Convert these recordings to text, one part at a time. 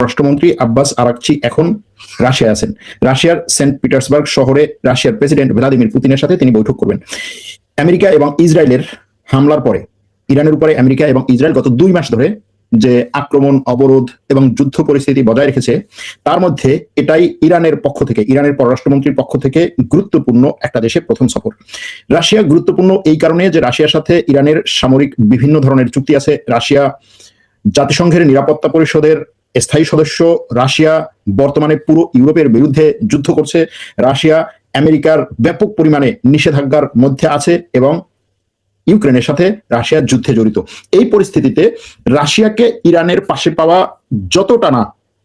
পররাষ্ট্রমন্ত্রী Abbas Araghchi এখন রাশিয়ায় আছেন। রাশিয়ার সেন্ট পিটার্সবার্গ শহরে রাশিয়ার প্রেসিডেন্ট ভ্লাদিমির পুতিনের সাথে তিনি বৈঠক করবেন। আমেরিকা এবং ইসরায়েলের হামলার পরে ইরানের উপরে আমেরিকা এবং ইসরায়েল গত 2 মাস ধরে যে আক্রমণ, অবরোধ এবং যুদ্ধ পরিস্থিতি বজায় রেখেছে, তার মধ্যে এটাই ইরানের পক্ষ থেকে, ইরানের পররাষ্ট্রমন্ত্রীর পক্ষ থেকে গুরুত্বপূর্ণ একটা দেশের প্রথম সফর। রাশিয়া গুরুত্বপূর্ণ এই কারণে যে রাশিয়ার সাথে ইরানের সামরিক বিভিন্ন ধরনের চুক্তি আছে। রাশিয়া জাতিসংঘের নিরাপত্তা পরিষদের স্থায়ী সদস্য। রাশিয়া বর্তমানে পুরো ইউরোপের বিরুদ্ধে যুদ্ধ করছে। রাশিয়া আমেরিকার ব্যাপক পরিমাণে নিষেধাজ্ঞার মধ্যে আছে এবং ইউক্রেনের সাথে রাশিয়ার যুদ্ধে জড়িত। এই পরিস্থিতিতে রাশিয়াকে ইরানের পাশে পাওয়া যতটা না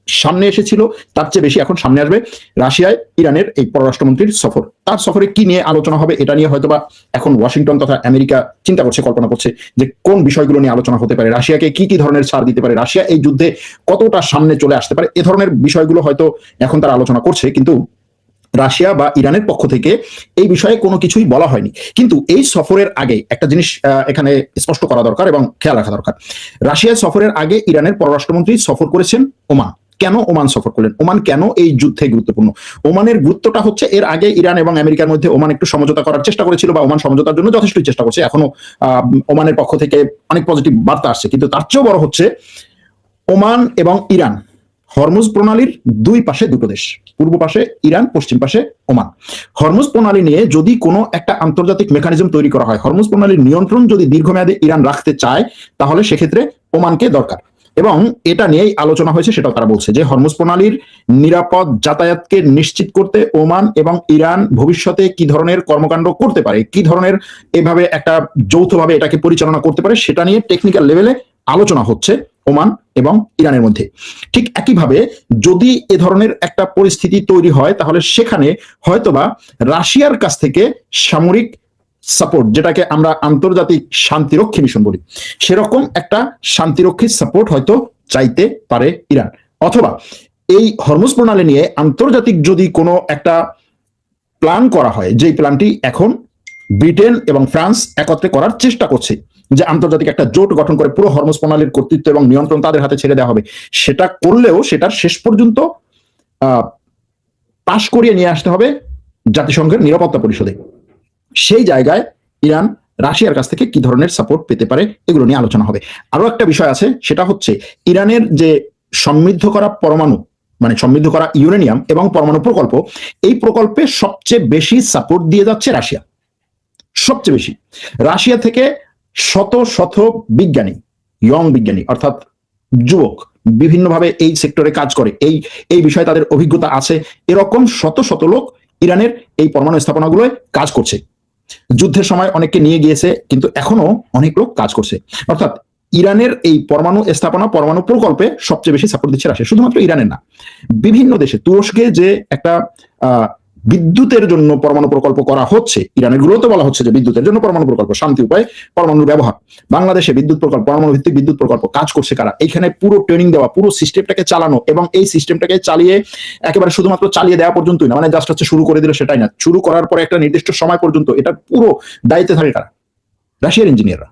সামনে এসেছিল, তার চেয়ে বেশি এখন সামনে আসবে রাশিয়ায় ইরানের এই পররাষ্ট্রমন্ত্রীর সফর। তার সফরে কি নিয়ে আলোচনা হবে, এটা নিয়ে হয়তোবা এখন ওয়াশিংটন তথা আমেরিকা চিন্তা করছে, কল্পনা করছে যে কোন বিষয়গুলো নিয়ে আলোচনা হতে পারে, রাশিয়াকে কি কি ধরনের ছাড় দিতে পারে, রাশিয়া এই যুদ্ধে কতটা সামনে চলে আসতে পারে। এ ধরনের বিষয়গুলো হয়তো এখন তারা আলোচনা করছে, কিন্তু রাশিয়া বা ইরানের পক্ষ থেকে এই বিষয়ে কোনো কিছুই বলা হয়নি। কিন্তু এই সফরের আগে একটা জিনিস এখানে স্পষ্ট করা দরকার এবং খেয়াল রাখা দরকার। রাশিয়া সফরের আগে ইরানের পররাষ্ট্রমন্ত্রী সফর করেছেন ওমান। কেন ওমান সফর করলেন? ওমান কেন এই যুদ্ধে গুরুত্বপূর্ণ? ওমানের গুরুত্বটা হচ্ছে, এর আগে ইরান এবং আমেরিকার মধ্যে ওমান একটু সমঝোতা করার চেষ্টা করেছিল, বা ওমান সমঝোতার জন্য যথেষ্টই চেষ্টা করছে। এখনো ওমানের পক্ষ থেকে অনেক পজিটিভ বার্তা আসছে, কিন্তু তার চেয়েও বড় হচ্ছে ওমান এবং ইরান হরমুজ প্রণালীর দুই পাশে দুটো দেশ, পূর্ব পাশে ইরান, পশ্চিম পাশে ওমান। হরমুজ প্রণালী নিয়ে যদি কোনো একটা আন্তর্জাতিক মেকানিজম তৈরি করা হয়, হরমুজ প্রণালীর নিয়ন্ত্রণ যদি দীর্ঘমেয়াদে ইরান রাখতে চায়, তাহলে সেক্ষেত্রে ওমানকে দরকার। এবং এটা নিয়েই আলোচনা হয়েছে, সেটাও তারা বলছে যে হরমুজ প্রণালীর নিরাপদ যাতায়াতকে নিশ্চিত করতে ওমান এবং ইরান ভবিষ্যতে কি ধরনের কর্মকাণ্ড করতে পারে, কি ধরনের এভাবে একটা যৌথভাবে এটাকে পরিচালনা করতে পারে, সেটা নিয়ে টেকনিক্যাল লেভেলে আলোচনা হচ্ছে ওমান এবং ইরানের মধ্যে। ঠিক একইভাবে যদি এ ধরনের একটা পরিস্থিতি তৈরি হয়, তাহলে সেখানে হয়তোবা রাশিয়ার কাছ থেকে সামরিক সাপোর্ট, যেটাকে আমরা আন্তর্জাতিক শান্তিরক্ষী মিশন বলি, সেরকম একটা শান্তিরক্ষী সাপোর্ট হয়তো চাইতে পারে ইরান। অথবা এই হরমুজ প্রণালী নিয়ে আন্তর্জাতিক যদি কোনো একটা প্ল্যান করা হয়, যেই প্ল্যানটি এখন ব্রিটেন এবং ফ্রান্স একত্রে করার চেষ্টা করছে, যে আন্তর্জাতিক একটা জোট গঠন করে পুরো হরমুজ প্রণালীর কর্তৃত্ব এবং নিয়ন্ত্রণ তাদের হাতে ছেড়ে দেওয়া হবে, সেটা করলেও সেটার শেষ পর্যন্ত পাশ করিয়ে নিয়ে আসতে হবে জাতিসংঘের নিরাপত্তা পরিষদে। সেই জায়গায় ইরান রাশিয়ার কাছ থেকে কি ধরনের সাপোর্ট পেতে পারে, এগুলো নিয়ে আলোচনা হবে। আরো একটা বিষয় আছে, সেটা হচ্ছে ইরানের যে সমৃদ্ধ করা পরমাণু, মানে সমৃদ্ধ করা ইউরেনিয়াম এবং পরমাণু প্রকল্প, এই প্রকল্পে সবচেয়ে বেশি সাপোর্ট দিয়ে যাচ্ছে রাশিয়া। সবচেয়ে বেশি রাশিয়া থেকে শত শত বিজ্ঞানী, ইয়ং বিজ্ঞানী অর্থাৎ যুবক, বিভিন্নভাবে এই সেক্টরে কাজ করে, এই বিষয়ে তাদের অভিজ্ঞতা আছে, এরকম শত শত লোক ইরানের এই পরমাণু স্থাপনাগুলোয় কাজ করছে। যুদ্ধের সময় অনেককে নিয়ে গিয়েছে, কিন্তু এখনো অনেক লোক কাজ করছে। অর্থাৎ ইরানের এই পরমাণু স্থাপনা, পরমাণু প্রকল্পে সবচেয়ে বেশি সাপোর্ট দিচ্ছে রাশিয়া। শুধুমাত্র ইরানের না, বিভিন্ন দেশে, তুরস্কে যে একটা বিদ্যুতের জন্য পরমাণু প্রকল্প করা হচ্ছে, ইরানের গুলোতে বলা হচ্ছে যে বিদ্যুতের জন্য পরমাণু প্রকল্প, শান্তি উপায়ে পরমাণুর ব্যবহার। বাংলাদেশে বিদ্যুৎ প্রকল্প, পরমাণু ভিত্তিক বিদ্যুৎ প্রকল্প কাজ করছে কারা? এখানে পুরো ট্রেনিং দেওয়া, পুরো সিস্টেমটাকে চালানো, এবং এই সিস্টেমটাকে চালিয়ে একেবারে শুধুমাত্র চালিয়ে দেওয়া পর্যন্তই না, মানে জাস্ট হচ্ছে শুরু করে দিল সেটাই না, শুরু করার পরে একটা নির্দিষ্ট সময় পর্যন্ত এটা পুরো দায়িত্বে থাকে কারা? রাশিয়ার ইঞ্জিনিয়াররা।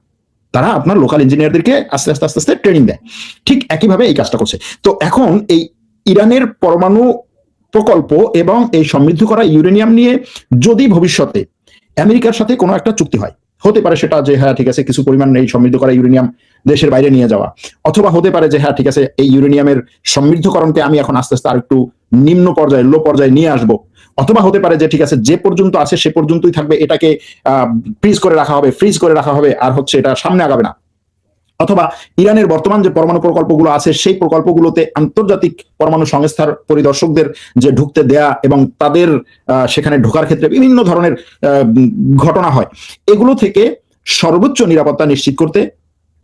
তারা আপনার লোকাল ইঞ্জিনিয়ারদেরকে আস্তে আস্তে আস্তে আস্তে ট্রেনিং দেয়। ঠিক একইভাবে এই কাজটা করছে। তো এখন এই ইরানের পরমাণু প্রকল্প এবং এই সমৃদ্ধ করা ইউরেনিয়াম নিয়ে যদি ভবিষ্যতে আমেরিকার সাথে কোনো একটা চুক্তি হয়, হতে পারে সেটা যে হ্যাঁ ঠিক আছে, কিছু পরিমাণ এই সমৃদ্ধ করা ইউরেনিয়াম দেশের বাইরে নিয়ে যাওয়া, অথবা হতে পারে যে হ্যাঁ ঠিক আছে, এই ইউরেনিয়ামের সমৃদ্ধকরণকে আমি এখন আস্তে আস্তে আরেকটু নিম্ন পর্যায়ে, লো পর্যায়ে নিয়ে আসবো, অথবা হতে পারে যে ঠিক আছে, যে পর্যন্ত আছে সে পর্যন্তই থাকবে, এটাকে ফ্রিজ করে রাখা হবে, আর হচ্ছে এটা সামনে আগাবে না। অথবা ইরানের বর্তমান যে পরমাণু প্রকল্পগুলো আছে, সেই প্রকল্পগুলোতে আন্তর্জাতিক পরমাণু সংস্থার পরিদর্শকদের যে ঢুকতে দেয়া এবং তাদের সেখানে ঢোকার ক্ষেত্রে বিভিন্ন ধরনের ঘটনা হয়, এগুলো থেকে সর্বোচ্চ নিরাপত্তা নিশ্চিত করতে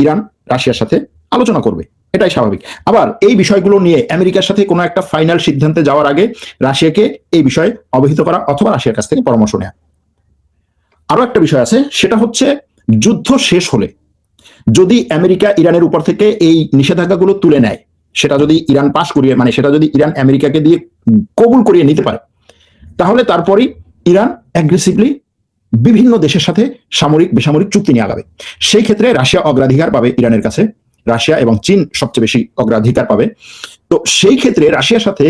ইরান রাশিয়ার সাথে আলোচনা করবে, এটাই স্বাভাবিক। আবার এই বিষয়গুলো নিয়ে আমেরিকার সাথে কোনো একটা ফাইনাল সিদ্ধান্তে যাওয়ার আগে রাশিয়াকে এই বিষয়ে অবহিত করা অথবা রাশিয়ার কাছ থেকে পরামর্শ নেওয়া। আরো একটা বিষয় আছে, সেটা হচ্ছে যুদ্ধ শেষ হলে যদি আমেরিকা ইরানের উপর থেকে এই নিষেধাজ্ঞাগুলো তুলে নেয়, সেটা যদি ইরান পাশ করিয়ে, মানে সেটা যদি ইরান আমেরিকাকে দিয়ে কবুল করিয়ে নিতে পারে, তাহলে তারপরই ইরান অ্যাগ্রেসিভলি বিভিন্ন দেশের সাথে সামরিক বেসামরিক চুক্তি নিয়ে আগাবে। সেই ক্ষেত্রে রাশিয়া অগ্রাধিকার পাবে ইরানের কাছে, রাশিয়া এবং চীন সবচেয়ে বেশি অগ্রাধিকার পাবে। তো সেই ক্ষেত্রে রাশিয়ার সাথে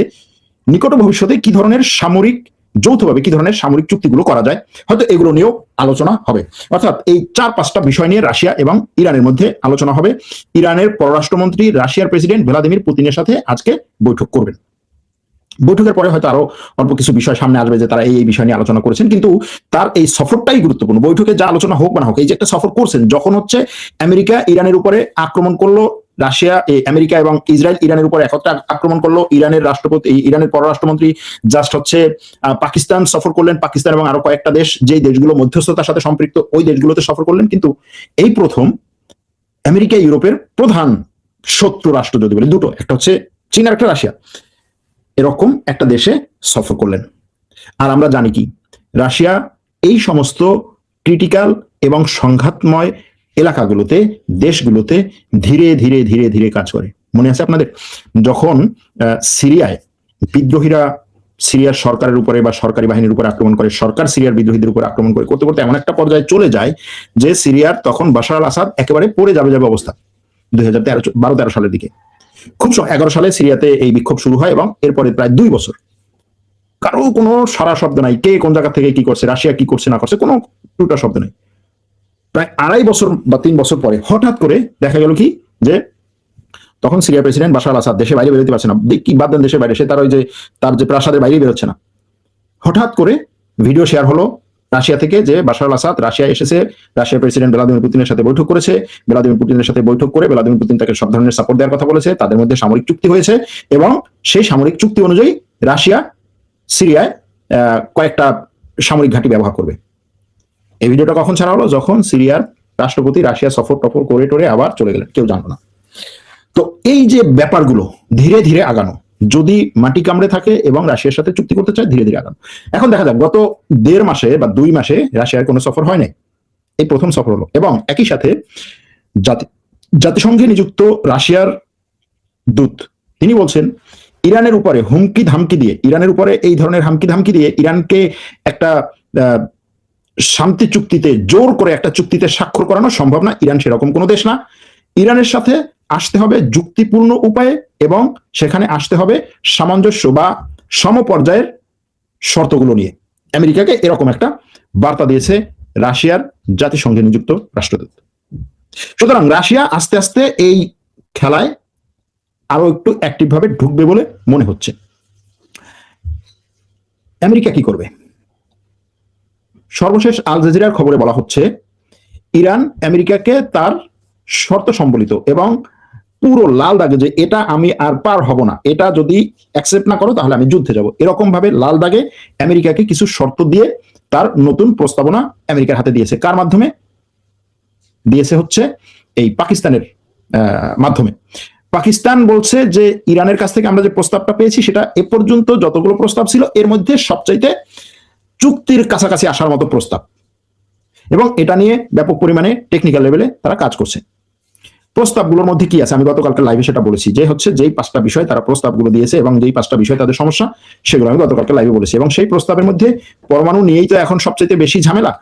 নিকট ভবিষ্যতে কি ধরনের সামরিক যৌথভাবে কি ধরনের সামরিক চুক্তিগুলো করা যায়, হয়তো এগুলো নিয়েও আলোচনা হবে। অর্থাৎ এই 4-5টা বিষয় নিয়ে রাশিয়া এবং ইরানের মধ্যে আলোচনা হবে। ইরানের পররাষ্ট্রমন্ত্রী রাশিয়ার প্রেসিডেন্ট ভ্লাদিমির পুতিনের সাথে আজকে বৈঠক করবেন। বৈঠকের পরে হয়তো আরো অল্প কিছু বিষয় সামনে আসবে যে তারা এই বিষয় নিয়ে আলোচনা করেছেন, কিন্তু তার এই সফরটাই গুরুত্বপূর্ণ। বৈঠকে যা আলোচনা হোক বা না হোক, এই যে একটা সফর করছেন, যখন হচ্ছে আমেরিকা ইরানের উপরে আক্রমণ করলো, রাশিয়া আমেরিকা এবং ইসরায়েল ইরানের উপর একত্রে আক্রমণ করলো, ইরানের রাষ্ট্রপতি ইরানের পররাষ্ট্রমন্ত্রী জাস্ট হচ্ছে পাকিস্তান সফর করলেন, পাকিস্তান এবং আরো কয়েকটা দেশ যেই দেশগুলো মধ্যস্থতার সাথে সম্পৃক্ত ওই দেশগুলোতে সফর করলেন। কিন্তু এই প্রথম আমেরিকা ইউরোপের প্রধান শত্রু রাষ্ট্র যদি বলি দুটো, একটা হচ্ছে চীন আর একটা রাশিয়া, এরকম একটা দেশে সফর করলেন। আর আমরা জানি কি রাশিয়া এই সমস্ত ক্রিটিক্যাল এবং সংঘাতময় এলাকাগুলোতে দেশগুলোতে ধীরে ধীরে ধীরে ধীরে কাজ করে। মনে আছে আপনাদের যখন সিরিয়ায় বিদ্রোহীরা সিরিয়ার সরকারের উপরে বা সরকারি বাহিনীর উপর আক্রমণ করে, সরকার সিরিয়ার বিদ্রোহীদের উপর আক্রমণ করে করতে করতে এমন একটা পর্যায়ে চলে যায় যে সিরিয়ার তখন বাশার আল আসাদ একেবারে পড়ে যাবে অবস্থা 2012-13 সালের দিকে। খুব 11 সালে সিরিয়াতে এই বিক্ষোভ শুরু হয় এবং এরপরে প্রায় 2 বছর কারো কোনো সারা শব্দ নাই, কে কোন জায়গা থেকে কি করছে, রাশিয়া কি করছে না করছে, কোনো টুটা শব্দ নাই। প্রায় 2.5 বছর বা 3 বছর পরে হঠাৎ করে দেখা গেল কি যে তখন সিরিয়ার প্রেসিডেন্ট বাশার আল আসাদ দেশে বাইরে বেরোতে পারছে না, কি বাদ দেন দেশের বাইরে, সে তার যে প্রাসাদের বাইরে বেরোচ্ছে না। হঠাৎ করে ভিডিও শেয়ার হলো রাশিয়া থেকে যে বাশার আল আসাদ রাশিয়া এসেছে, রাশিয়ার প্রেসিডেন্ট ভ্লাদিমির পুতিনের সাথে বৈঠক করেছে, ভ্লাদিমির পুতিনের সাথে বৈঠক করে ভ্লাদিমির পুতিন তাকে সব ধরনের সাপোর্ট দেওয়ার কথা বলেছে, তাদের মধ্যে সামরিক চুক্তি হয়েছে এবং সেই সামরিক চুক্তি অনুযায়ী রাশিয়া সিরিয়ায় কয়েকটা সামরিক ঘাঁটি ব্যবহার করবে। এই ভিডিওটা কখন ছাড়া হলো? যখন সিরিয়ার রাষ্ট্রপতি রাশিয়া সফর টফর করে টোরে আবার চলে গেলেন, কেউ জানতো না। তো এই যে ব্যাপারগুলো ধীরে ধীরে আগানো, যদি মাটি কামড়ে থাকে এবং রাশিয়ার সাথে চুক্তি করতে চায় ধীরে ধীরে আগানো। এখন দেখা যাক গত 1.5 মাসে বা 2 মাসে রাশিয়ার কোনো সফর হয় নাই, এই প্রথম সফর হলো। এবং একই সাথে জাতিসংঘে নিযুক্ত রাশিয়ার দূত তিনি বলছেন ইরানের উপরে হুমকি ধামকি দিয়ে, ইরানের উপরে এই ধরনের হুমকি ধামকি দিয়ে ইরানকে একটা শান্তি চুক্তিতে জোর করে একটা চুক্তিতে স্বাক্ষর করানো সম্ভব না। ইরান সেরকম কোনো দেশ না। ইরানের সাথে আসতে হবে যুক্তিপূর্ণ উপায়ে এবং সেখানে আসতে হবে সামঞ্জস্য বা সমপর্যায়ের শর্তগুলো নিয়ে। আমেরিকাকে এরকম একটা বার্তা দিয়েছে রাশিয়ার জাতিসংঘে নিযুক্ত রাষ্ট্রদূত। সুতরাং রাশিয়া আস্তে আস্তে এই খেলায় আরো একটু অ্যাক্টিভ ভাবে ঢুকবে বলে মনে হচ্ছে। আমেরিকা কি করবে? সর্বশেষ আল জাজিরার খবরে বলা হচ্ছে ইরান আমেরিকাকে তার শর্ত সম্বলিত এবং পুরো লাল দাগে যে এটা আমি আর পার হব না, এটা যদি অ্যাকসেপ্ট না করো তাহলে আমি যুদ্ধে যাব, এরকম ভাবে লাল দাগে আমেরিকাকে কিছু শর্ত দিয়ে তার নতুন প্রস্তাবনা আমেরিকার হাতে দিয়েছে। কার মাধ্যমে দিয়েছে? হচ্ছে এই পাকিস্তানের মাধ্যমে। পাকিস্তান বলছে যে ইরানের কাছ থেকে আমরা যে প্রস্তাবটা পেয়েছি সেটা এ পর্যন্ত যতগুলো প্রস্তাব ছিল এর মধ্যে সবচাইতে চুক্তির কাছাকাছি আসার মতো প্রস্তাব, এবং এটা নিয়ে ব্যাপক পরিমাণে টেকনিক্যাল লেভেলে তারা কাজ করছে। প্রস্তাবগুলোর মধ্যে কি আছে আমি গতকালকে লাইভে সেটা বলেছি, যে হচ্ছে যেই 5টা বিষয় তারা প্রস্তাবগুলো দিয়েছে এবং যেই 5টা বিষয় তাদের সমস্যা সেগুলো আমি গতকালকে লাইভে বলেছি। এবং সেই প্রস্তাবের মধ্যে পরমাণু নিয়েই তো এখন সবচেয়ে বেশি ঝামেলা।